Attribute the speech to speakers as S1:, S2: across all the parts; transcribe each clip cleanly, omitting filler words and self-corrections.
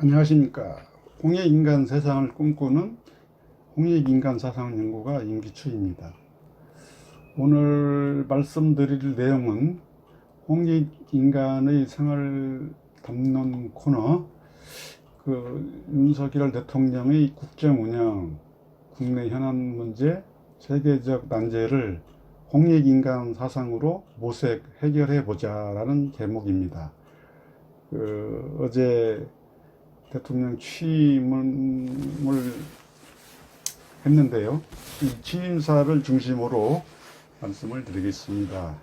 S1: 안녕하십니까. 홍익인간 세상을 꿈꾸는 홍익인간 사상연구가 임기추입니다. 오늘 말씀드릴 내용은 홍익인간의 생활을 담는 코너, 윤석열 대통령의 국정운영, 국내 현안 문제, 세계적 난제를 홍익인간 사상으로 모색 해결해 보자라는 제목입니다. 어제 대통령 취임을 했는데요. 이 취임사를 중심으로 말씀을 드리겠습니다.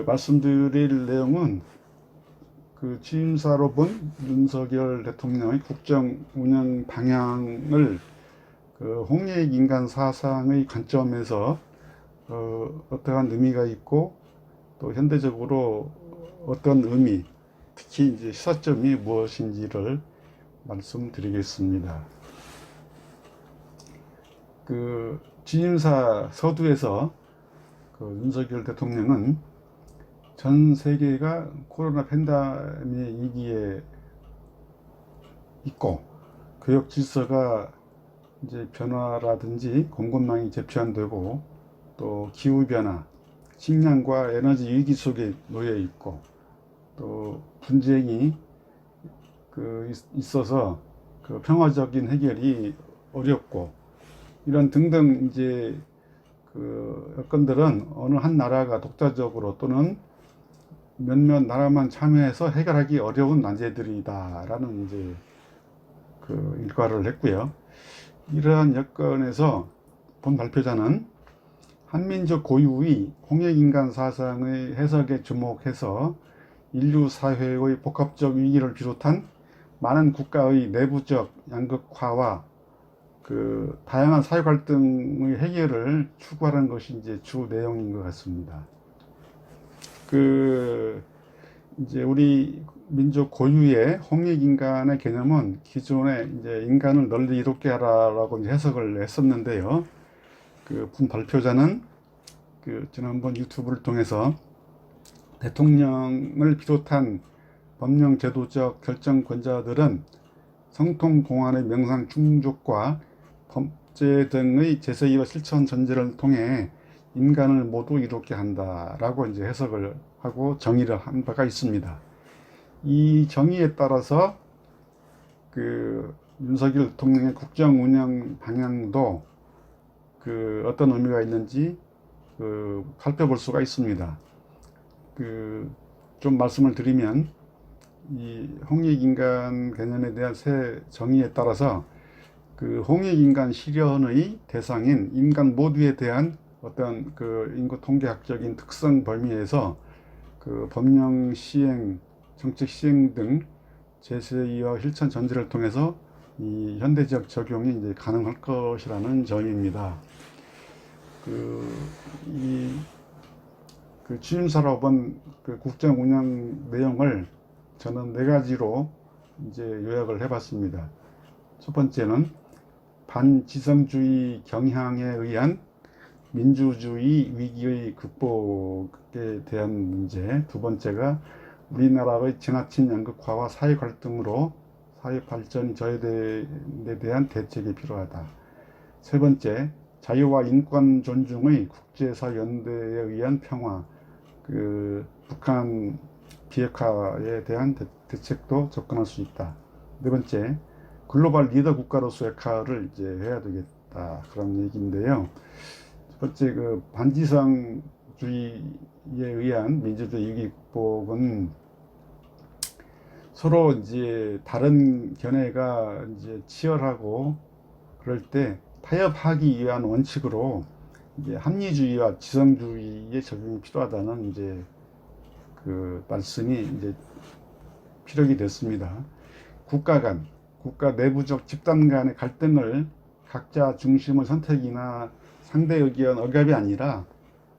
S1: 말씀드릴 내용은 취임사로 본 윤석열 대통령의 국정 운영 방향을 홍익인간 사상의 관점에서 어떠한 의미가 있고 또 현대적으로 어떤 의미, 특히 이제 시사점이 무엇인지를 말씀드리겠습니다. 취임사 서두에서 윤석열 대통령은 전 세계가 코로나 팬데믹 위기에 있고 교역 질서가 이제 변화라든지 공급망이 재편되고 또 기후 변화, 식량과 에너지 위기 속에 놓여 있고 또 분쟁이 있어서 평화적인 해결이 어렵고 이런 등등 이제 여건들은 어느 한 나라가 독자적으로 또는 몇몇 나라만 참여해서 해결하기 어려운 난제들이다라는 이제 일과를 했고요. 이러한 여건에서 본 발표자는 한민족 고유의 홍익인간 사상의 해석에 주목해서 인류 사회의 복합적 위기를 비롯한 많은 국가의 내부적 양극화와 다양한 사회 갈등의 해결을 추구하는 것이 이제 주 내용인 것 같습니다. 이제 우리 민족 고유의 홍익인간의 개념은 기존에 이제 인간을 널리 이롭게 하라라고 이제 해석을 했었는데요. 본 발표자는 지난번 유튜브를 통해서 대통령을 비롯한 법령 제도적 결정권자들은 성통공안의 명상 충족과 법제 등의 제세이와 실천 전제를 통해 인간을 모두 이롭게 한다라고 이제 해석을 하고 정의를 한 바가 있습니다. 이 정의에 따라서 윤석열 대통령의 국정 운영 방향도 어떤 의미가 있는지 살펴볼 수가 있습니다. 좀 말씀을 드리면 이 홍익인간 개념에 대한 새 정의에 따라서 홍익인간 실현의 대상인 인간 모두에 대한 어떤 인구 통계학적인 특성 범위에서 법령 시행, 정책 시행 등 제세이와 실천 전제를 통해서 이 현대적 적용이 이제 가능할 것이라는 점입니다. 취임사로 본 국정 운영 내용을 저는 네 가지로 이제 요약을 해봤습니다. 첫 번째는 반지성주의 경향에 의한 민주주의 위기의 극복에 대한 문제. 두 번째가 우리나라의 지나친 양극화와 사회 갈등으로 사회 발전이 저해됨에 대한 대책이 필요하다. 세 번째, 자유와 인권 존중의 국제사회 연대에 의한 평화, 북한 비핵화에 대한 대책도 접근할 수 있다. 네 번째, 글로벌 리더 국가로서 역할을 이제 해야 되겠다, 그런 얘기인데요. 첫 번째, 반지성주의에 의한 민주주의 위기 극복은 서로 이제 다른 견해가 이제 치열하고 그럴 때 타협하기 위한 원칙으로 이제 합리주의와 지성주의의 적용이 필요하다는 이제 말씀이 이제 피력이 됐습니다. 국가 내부적 집단 간의 갈등을 각자 중심의 선택이나 상대 의견 억압이 아니라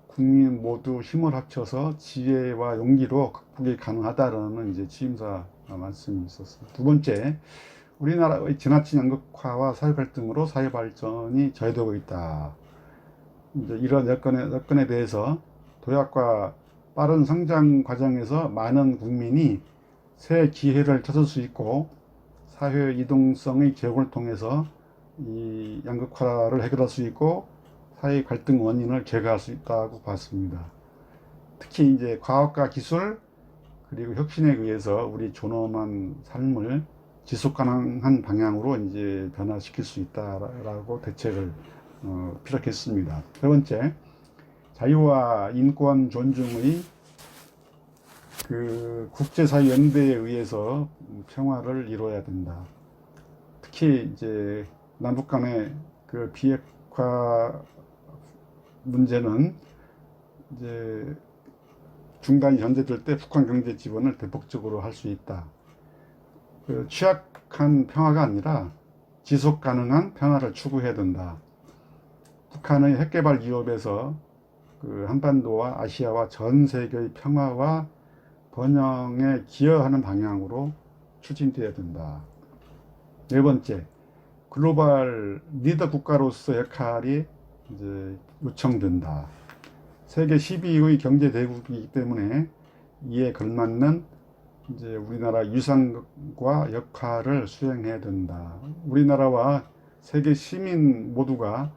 S1: 국민 모두 힘을 합쳐서 지혜와 용기로 극복이 가능하다라는 이제 취임사 말씀이 있었습니다. 두 번째, 우리나라의 지나친 양극화와 사회 갈등으로 사회 발전이 저해되고 있다. 이제 이런 여건에 대해서 도약과 빠른 성장 과정에서 많은 국민이 새 기회를 찾을 수 있고 사회 이동성의 개혁을 통해서 이 양극화를 해결할 수 있고 사회 갈등 원인을 제거할 수 있다고 봤습니다. 특히 이제 과학과 기술 그리고 혁신에 의해서 우리 존엄한 삶을 지속 가능한 방향으로 이제 변화시킬 수 있다라고 대책을 피력했습니다. 세 번째, 자유와 인권 존중의 그 국제사회 연대에 의해서 평화를 이루어야 된다. 특히 이제 남북 간의 그 비핵화 문제는 이제 중단이 전제될 때 북한 경제 지원을 대폭적으로 할 수 있다. 그 취약한 평화가 아니라 지속 가능한 평화를 추구해야 된다. 북한의 핵개발 위협에서 그 한반도와 아시아와 전 세계의 평화와 번영에 기여하는 방향으로 추진되어야 된다. 네 번째, 글로벌 리더 국가로서 역할이 이제 요청된다. 세계 12위의 경제 대국이기 때문에 이에 걸맞는 이제 우리나라 위상과 역할을 수행해야 된다. 우리나라와 세계 시민 모두가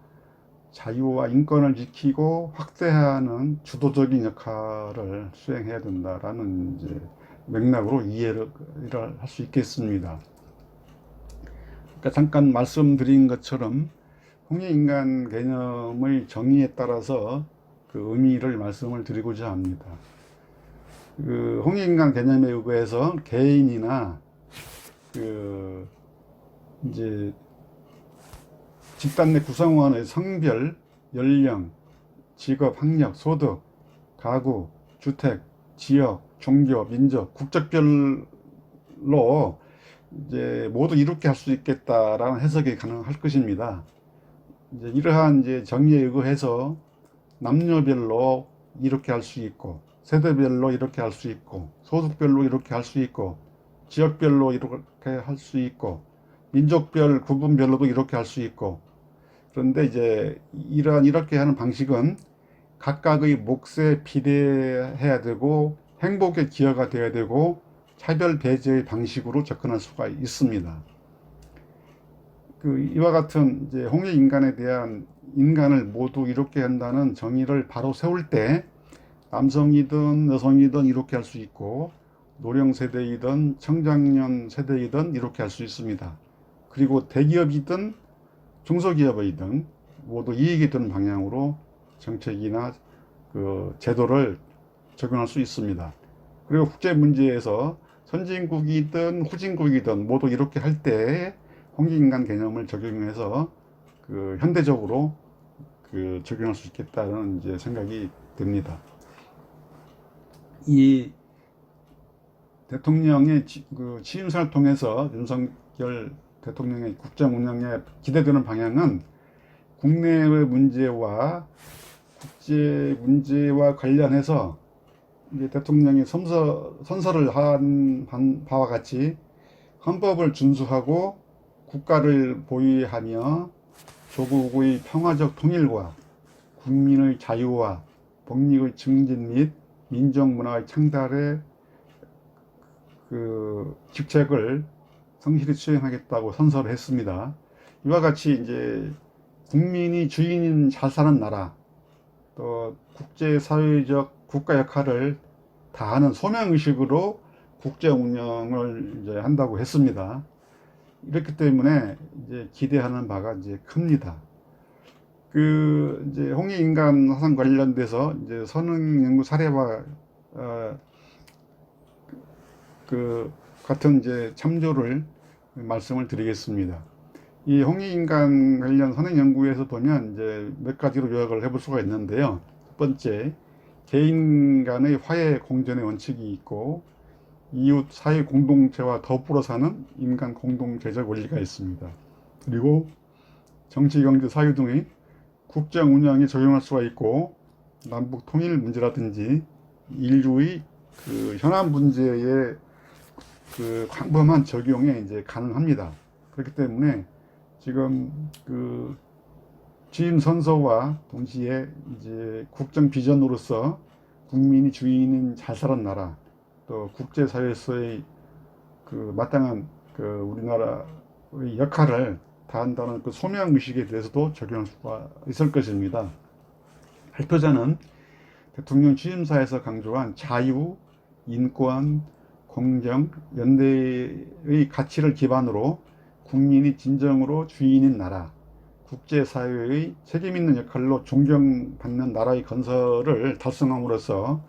S1: 자유와 인권을 지키고 확대하는 주도적인 역할을 수행해야 된다라는 이제 맥락으로 이해를 할 수 있겠습니다. 그러니까 잠깐 말씀드린 것처럼 홍익인간 개념의 정의에 따라서 그 의미를 말씀을 드리고자 합니다. 그 홍익인간 개념에 의해서 개인이나 그 이제 집단 내 구성원의 성별, 연령, 직업, 학력, 소득, 가구, 주택, 지역, 종교, 민족, 국적별로 이제 모두 이렇게 할 수 있겠다라는 해석이 가능할 것입니다. 이제 이러한 이제 정의에 의해서 남녀별로 이렇게 할 수 있고, 세대별로 이렇게 할 수 있고, 소득별로 이렇게 할 수 있고, 지역별로 이렇게 할 수 있고, 민족별 구분별로도 이렇게 할 수 있고. 그런데 이제 이렇게 하는 방식은 각각의 몫에 비례해야 되고 행복에 기여가 되어야 되고 차별 배제의 방식으로 접근할 수가 있습니다. 그 이와 같은 이제 홍익 인간에 대한 인간을 모두 이렇게 한다는 정의를 바로 세울 때 남성이든 여성이든 이렇게 할 수 있고 노령 세대이든 청장년 세대이든 이렇게 할 수 있습니다. 그리고 대기업이든 중소기업이든 모두 이익이 되는 방향으로 정책이나 그 제도를 적용할 수 있습니다. 그리고 국제 문제에서 선진국이든 후진국이든 모두 이렇게 할 때 홍익인간 개념을 적용해서 그 현대적으로 그 적용할 수 있겠다는 이제 생각이 듭니다. 이 대통령의 그 취임사를 통해서 윤석열 대통령의 국정 운영에 기대되는 방향은 국내의 문제와 국제 문제와 관련해서 이제 대통령이 선서를 한 바와 같이 헌법을 준수하고 국가를 보위하며 조국의 평화적 통일과 국민의 자유와 복리의 증진 및 민족 문화의 창달에 그 직책을 성실히 수행하겠다고 선서를 했습니다. 이와 같이 이제 국민이 주인인 잘 사는 나라, 또 국제사회적 국가 역할을 다하는 소명의식으로 국제 운영을 이제 한다고 했습니다. 이렇기 때문에 이제 기대하는 바가 이제 큽니다. 그 이제 홍익인간 화상 관련돼서 이제 선행 연구 사례와 그 같은 이제 참조를 말씀을 드리겠습니다. 이 홍익인간 관련 선행 연구에서 보면 이제 몇 가지로 요약을 해볼 수가 있는데요. 첫 번째, 개인 간의 화해 공존의 원칙이 있고 이웃 사회 공동체와 더불어 사는 인간 공동체적 원리가 있습니다. 그리고 정치, 경제, 사회 등의 국정 운영에 적용할 수가 있고 남북 통일 문제라든지 인류의 그 현안 문제에 그 광범한 적용에 이제 가능합니다. 그렇기 때문에 지금 그 취임 선서와 동시에 이제 국정 비전으로서 국민이 주인인 잘 사는 나라, 또 국제사회에서의 그 마땅한 그 우리나라의 역할을 다한다는 그 소명 의식에 대해서도 적용할 수가 있을 것입니다. 발표자는 대통령 취임사에서 강조한 자유, 인권, 공정, 연대의 가치를 기반으로 국민이 진정으로 주인인 나라, 국제사회의 책임있는 역할로 존경받는 나라의 건설을 달성함으로써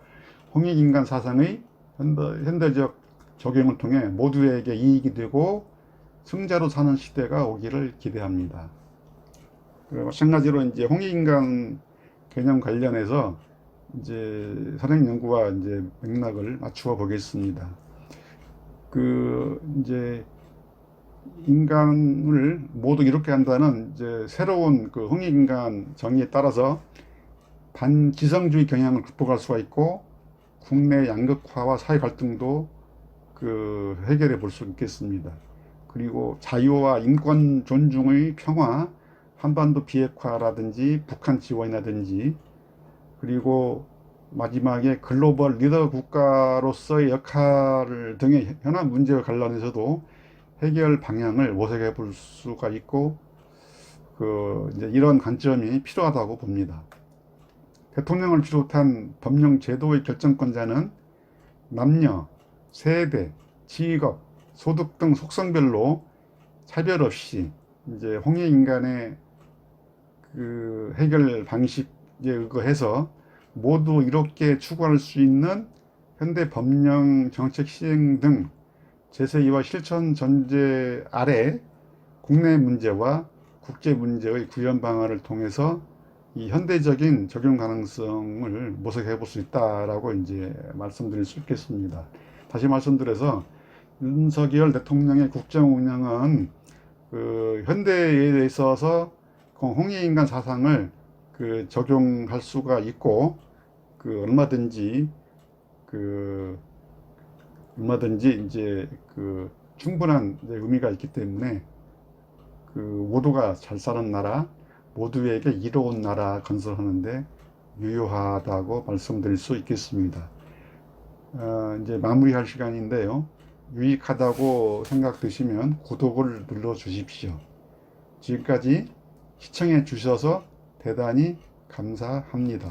S1: 홍익인간 사상의 현대적 적용을 통해 모두에게 이익이 되고 승자로 사는 시대가 오기를 기대합니다. 마찬가지로 이제 홍익인간 개념 관련해서 이제 선행 연구와 이제 맥락을 맞추어 보겠습니다. 이제 인간을 모두 이롭게 한다는 이제 새로운 그 홍익인간 정의에 따라서 반지성주의 경향을 극복할 수가 있고 국내 양극화와 사회 갈등도 해결해 볼 수 있겠습니다. 그리고 자유와 인권 존중의 평화, 한반도 비핵화라든지 북한 지원이라든지, 그리고 마지막에 글로벌 리더 국가로서의 역할 등의 현안 문제와 관련해서도 해결 방향을 모색해 볼 수가 있고, 이제 이런 관점이 필요하다고 봅니다. 대통령을 비롯한 법령 제도의 결정권자는 남녀, 세대, 직업, 소득 등 속성별로 차별 없이 이제 홍익인간의 해결 방식에 의거해서 모두 이롭게 추구할 수 있는 현대 법령 정책 시행 등 제세이와 실천 전제 아래 국내 문제와 국제 문제의 구현 방안을 통해서 이 현대적인 적용 가능성을 모색해 볼 수 있다라고 이제 말씀드릴 수 있겠습니다. 다시 말씀드려서 윤석열 대통령의 국정 운영은 현대에 있어서 홍익인간 사상을 적용할 수가 있고 얼마든지 이제 충분한 의미가 있기 때문에 모두가 잘 사는 나라, 모두에게 이로운 나라 건설하는데 유효하다고 말씀드릴 수 있겠습니다. 이제 마무리할 시간인데요. 유익하다고 생각되시면 구독을 눌러 주십시오. 지금까지 시청해 주셔서 대단히 감사합니다.